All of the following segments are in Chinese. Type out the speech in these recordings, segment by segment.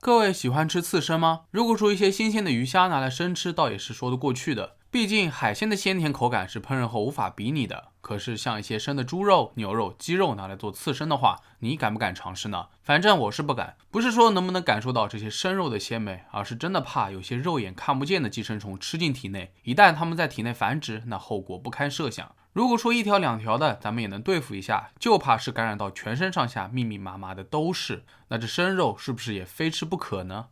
各位喜欢吃刺身吗？如果说一些新鲜的鱼虾拿来生吃，倒也是说得过去的，毕竟海鲜的鲜甜口感是烹饪后无法比拟的。可是像一些生的猪肉、牛肉、鸡肉拿来做刺身的话，你敢不敢尝试呢？反正我是不敢。不是说能不能感受到这些生肉的鲜美，而是真的怕有些肉眼看不见的寄生虫吃进体内，一旦它们在体内繁殖，那后果不堪设想。如果说一条两条的，咱们也能对付一下，就怕是感染到全身上下密密麻麻的都是，那这生肉是不是也非吃不可呢？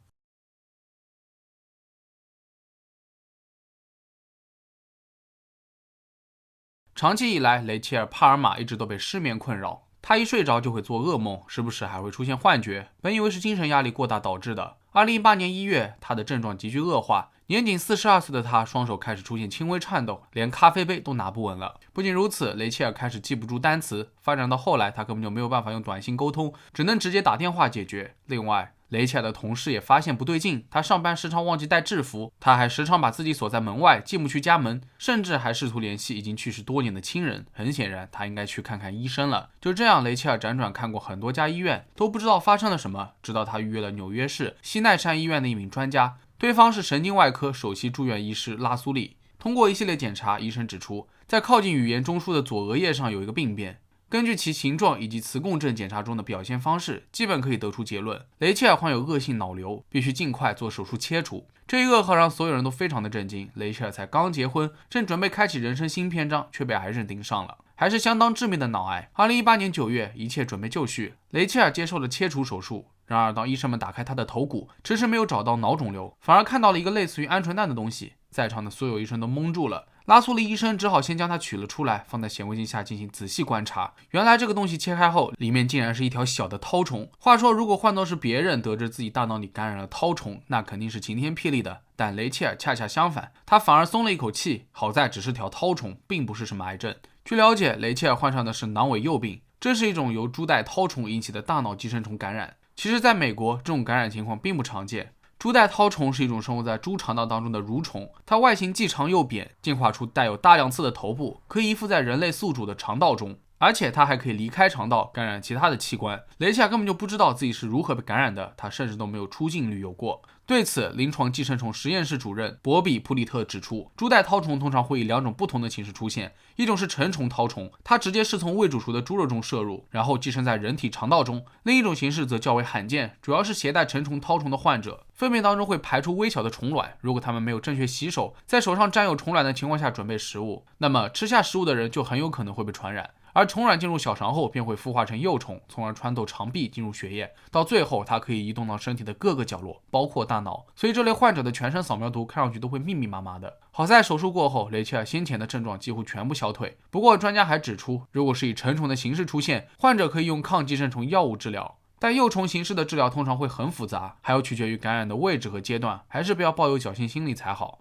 长期以来，雷切尔·帕尔马一直都被失眠困扰，他一睡着就会做噩梦，时不时还会出现幻觉，本以为是精神压力过大导致的。2018年1月，他的症状急剧恶化，年仅42岁的他，双手开始出现轻微颤抖，连咖啡杯都拿不稳了。不仅如此，雷切尔开始记不住单词，发展到后来，他根本就没有办法用短信沟通，只能直接打电话解决。另外，雷切尔的同事也发现不对劲，他上班时常忘记带制服，他还时常把自己锁在门外，进不去家门，甚至还试图联系已经去世多年的亲人。很显然，他应该去看看医生了。就这样，雷切尔辗转看过很多家医院，都不知道发生了什么，直到他预约了纽约市西奈山医院的一名专家，对方是神经外科首席住院医师拉苏利。通过一系列检查，医生指出，在靠近语言中枢的左额叶上有一个病变。根据其形状以及磁共振检查中的表现方式，基本可以得出结论：雷切尔患有恶性脑瘤，必须尽快做手术切除。这一噩耗让所有人都非常的震惊。雷切尔才刚结婚，正准备开启人生新篇章，却被癌症盯上了，还是相当致命的脑癌。2018年9月，一切准备就绪，雷切尔接受了切除手术。然而，当医生们打开他的头骨，迟迟没有找到脑肿瘤，反而看到了一个类似于鹌鹑蛋的东西。在场的所有医生都懵住了。拉苏利医生只好先将它取了出来，放在显微镜下进行仔细观察。原来这个东西切开后，里面竟然是一条小的绦虫。话说，如果换作是别人得知自己大脑里感染了绦虫，那肯定是晴天霹雳的。但雷切尔恰恰相反，他反而松了一口气，好在只是条绦虫，并不是什么癌症。据了解，雷切尔患上的是囊尾蚴病，这是一种由猪带绦虫引起的大脑寄生虫感染。其实，在美国，这种感染情况并不常见。猪带绦虫是一种生活在猪肠道当中的蠕虫，它外形既长又扁，进化出带有大量刺的头部，可以依附在人类宿主的肠道中，而且它还可以离开肠道感染其他的器官。雷切尔根本就不知道自己是如何被感染的，他甚至都没有出境旅游过。对此，临床寄生虫实验室主任博比·普里特指出，猪带绦虫通常会以两种不同的形式出现，一种是成虫绦虫，它直接是从未煮熟的猪肉中摄入，然后寄生在人体肠道中；另一种形式则较为罕见，主要是携带成虫绦虫的患者，粪便当中会排出微小的虫卵，如果他们没有正确洗手，在手上沾有虫卵的情况下准备食物，那么吃下食物的人就很有可能会被传染。而虫卵进入小肠后便会孵化成幼虫，从而穿透肠壁进入血液，到最后它可以移动到身体的各个角落，包括大脑。所以这类患者的全身扫描图看上去都会密密麻麻的。好在手术过后，雷切尔先前的症状几乎全部消退。不过专家还指出，如果是以成虫的形式出现，患者可以用抗寄生虫药物治疗，但幼虫形式的治疗通常会很复杂，还要取决于感染的位置和阶段，还是不要抱有侥幸心理才好。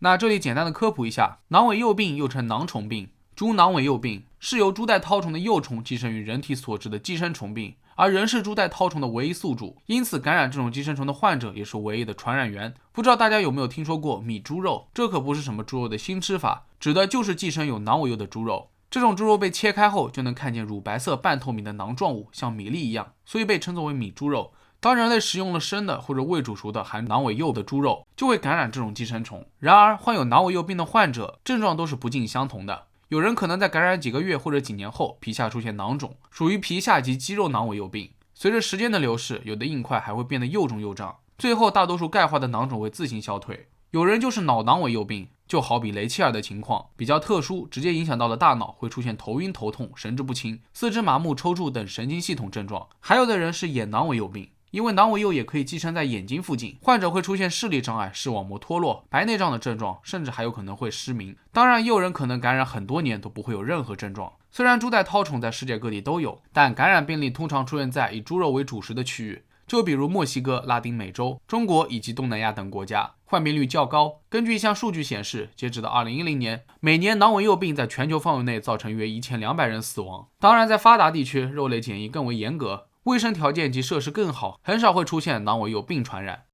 那这里简单的科普一下，囊尾蚴病又称囊虫病、猪囊尾蚴病，是由猪带绦虫的幼虫寄生于人体所致的寄生虫病，而人是猪带绦虫的唯一宿主，因此感染这种寄生虫的患者也是唯一的传染源。不知道大家有没有听说过米猪肉？这可不是什么猪肉的新吃法，指的就是寄生有囊尾蚴的猪肉。这种猪肉被切开后就能看见乳白色半透明的囊状物，像米粒一样，所以被称作为米猪肉。当人类食用了生的或者未煮熟的含囊尾蚴的猪肉，就会感染这种寄生虫。然而，患有囊尾蚴病的患者症状都是不尽相同的。有人可能在感染几个月或者几年后，皮下出现囊肿，属于皮下及肌肉囊尾蚴病。随着时间的流逝，有的硬块还会变得又肿又胀，最后大多数钙化的囊肿会自行消退。有人就是脑囊尾蚴病，就好比雷切尔的情况比较特殊，直接影响到了大脑，会出现头晕头痛、神志不清、四肢麻木、抽搐等神经系统症状。还有的人是眼囊尾蚴病，因为囊尾蚴也可以寄生在眼睛附近，患者会出现视力障碍、视网膜脱落、白内障的症状，甚至还有可能会失明。当然，也有人可能感染很多年都不会有任何症状。虽然猪带绦虫在世界各地都有，但感染病例通常出现在以猪肉为主食的区域，就比如墨西哥、拉丁美洲、中国以及东南亚等国家，患病率较高。根据一项数据显示，截止到2010年，每年囊尾蚴病在全球范围内造成约1200人死亡。当然，在发达地区，肉类检疫更为严格，卫生条件及设施更好，很少会出现囊尾蚴病传染。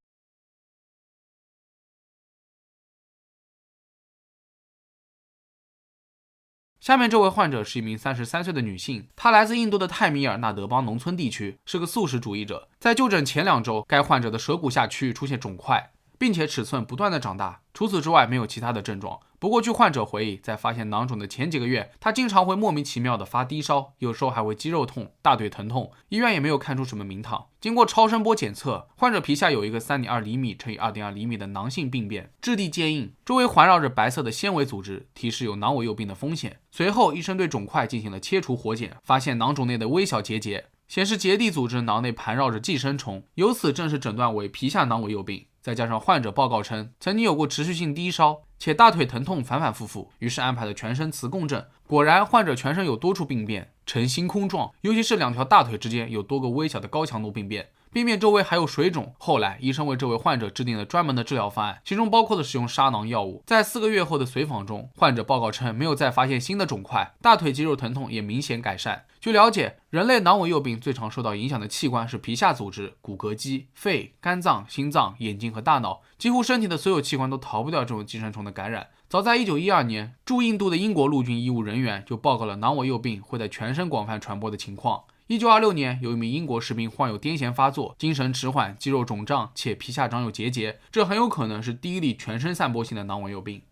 下面这位患者是一名33岁的女性，她来自印度的泰米尔纳德邦农村地区，是个素食主义者。在就诊前2周，该患者的舌骨下区域出现肿块，并且尺寸不断的长大，除此之外没有其他的症状。不过据患者回忆，在发现囊肿的前几个月，他经常会莫名其妙的发低烧，有时候还会肌肉痛、大腿疼痛，医院也没有看出什么名堂。经过超声波检测，患者皮下有一个3.2厘米乘以2.2厘米的囊性病变，质地坚硬，周围环绕着白色的纤维组织，提示有囊尾疣病的风险。随后医生对肿块进行了切除活检，发现囊肿内的微小结节，显示结缔组织囊内盘绕着寄生虫，由此正式诊断为皮下囊尾疣病。再加上患者报告称曾经有过持续性低烧，且大腿疼痛反反复复，于是安排了全身磁共振。果然患者全身有多处病变，呈星空状，尤其是2条大腿之间有多个微小的高强度病变，病变周围还有水肿。后来医生为这位患者制定了专门的治疗方案，其中包括了使用沙囊药物。在4个月后的随访中，患者报告称没有再发现新的肿块，大腿肌肉疼痛也明显改善。据了解，人类囊尾疣病最常受到影响的器官是皮下组织、骨骼肌、肺、肝脏、心脏、眼睛和大脑，几乎身体的所有器官都逃不掉这种寄生虫的感染。早在1912年，驻印度的英国陆军医务人员就报告了囊尾疣病会在全身广泛传播的情况。1926年，有一名英国士兵患有癫痫发作，精神迟缓，肌肉肿胀，且皮下长有结节，这很有可能是第一例全身散播性的囊尾疣病。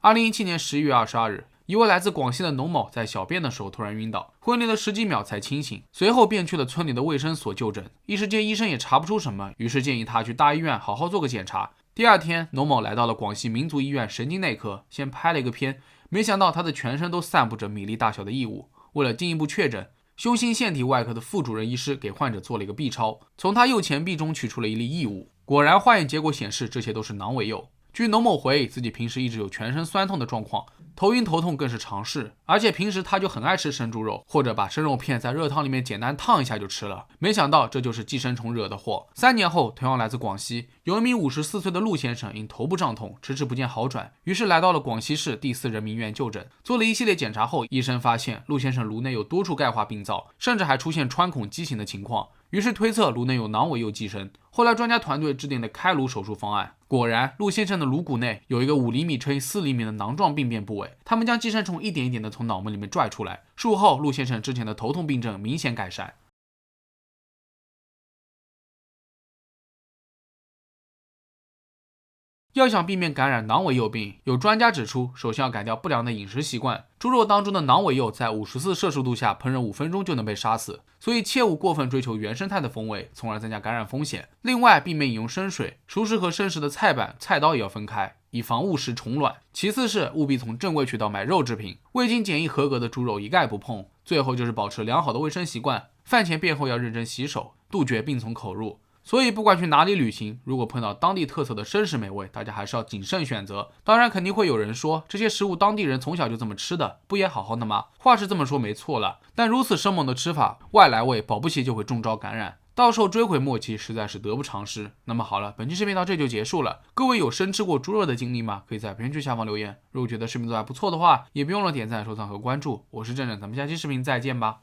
2017年11月22日，一位来自广西的农某在小便的时候突然晕倒，昏迷了10几秒才清醒，随后便去了村里的卫生所就诊。一时间医生也查不出什么，于是建议他去大医院好好做个检查。第2天，农某来到了广西民族医院神经内科，先拍了一个片，没想到他的全身都散布着米粒大小的异物。为了进一步确诊，胸腺腺体外科的副主任医师给患者做了一个 B 超，从他右前臂中取出了一粒异物，果然化验结果显示这些都是囊尾疣。据农某回忆，自己平时一直有全身酸痛的状况，头晕头痛更是常事，而且平时他就很爱吃生猪肉，或者把生肉片在热汤里面简单烫一下就吃了。没想到这就是寄生虫惹的祸。3年后，同样来自广西，有一名54岁的陆先生因头部胀痛迟迟不见好转，于是来到了广西市第4人民医院就诊。做了一系列检查后，医生发现陆先生颅内有多处钙化病灶，甚至还出现穿孔畸形的情况，于是推测颅内有囊尾疣寄生。后来专家团队制定了开颅手术方案，果然陆先生的颅骨内有一个5厘米乘以4厘米的囊状病变部位，他们将寄生虫一点一点的从脑门里面拽出来。术后，陆先生之前的头痛病症明显改善。要想避免感染囊尾疣病，有专家指出，首先要改掉不良的饮食习惯。猪肉当中的囊尾疣在54摄氏度下烹饪5分钟就能被杀死，所以切勿过分追求原生态的风味，从而增加感染风险。另外，避免饮用生水，熟食和生食的菜板、菜刀也要分开，以防误食虫卵。其次是务必从正规渠道买肉制品，未经检疫合格的猪肉一概不碰。最后就是保持良好的卫生习惯，饭前便后要认真洗手，杜绝病从口入。所以不管去哪里旅行，如果碰到当地特色的生食美味，大家还是要谨慎选择。当然肯定会有人说，这些食物当地人从小就这么吃的，不也好好的吗？话是这么说没错了，但如此生猛的吃法，外来味保不齐就会中招感染，到时候追悔莫及，实在是得不偿失。那么好了，本期视频到这就结束了。各位有生吃过猪肉的经历吗？可以在评论区下方留言。如果觉得视频做得还不错的话，也别忘了点赞、收藏和关注。我是正正，咱们下期视频再见吧。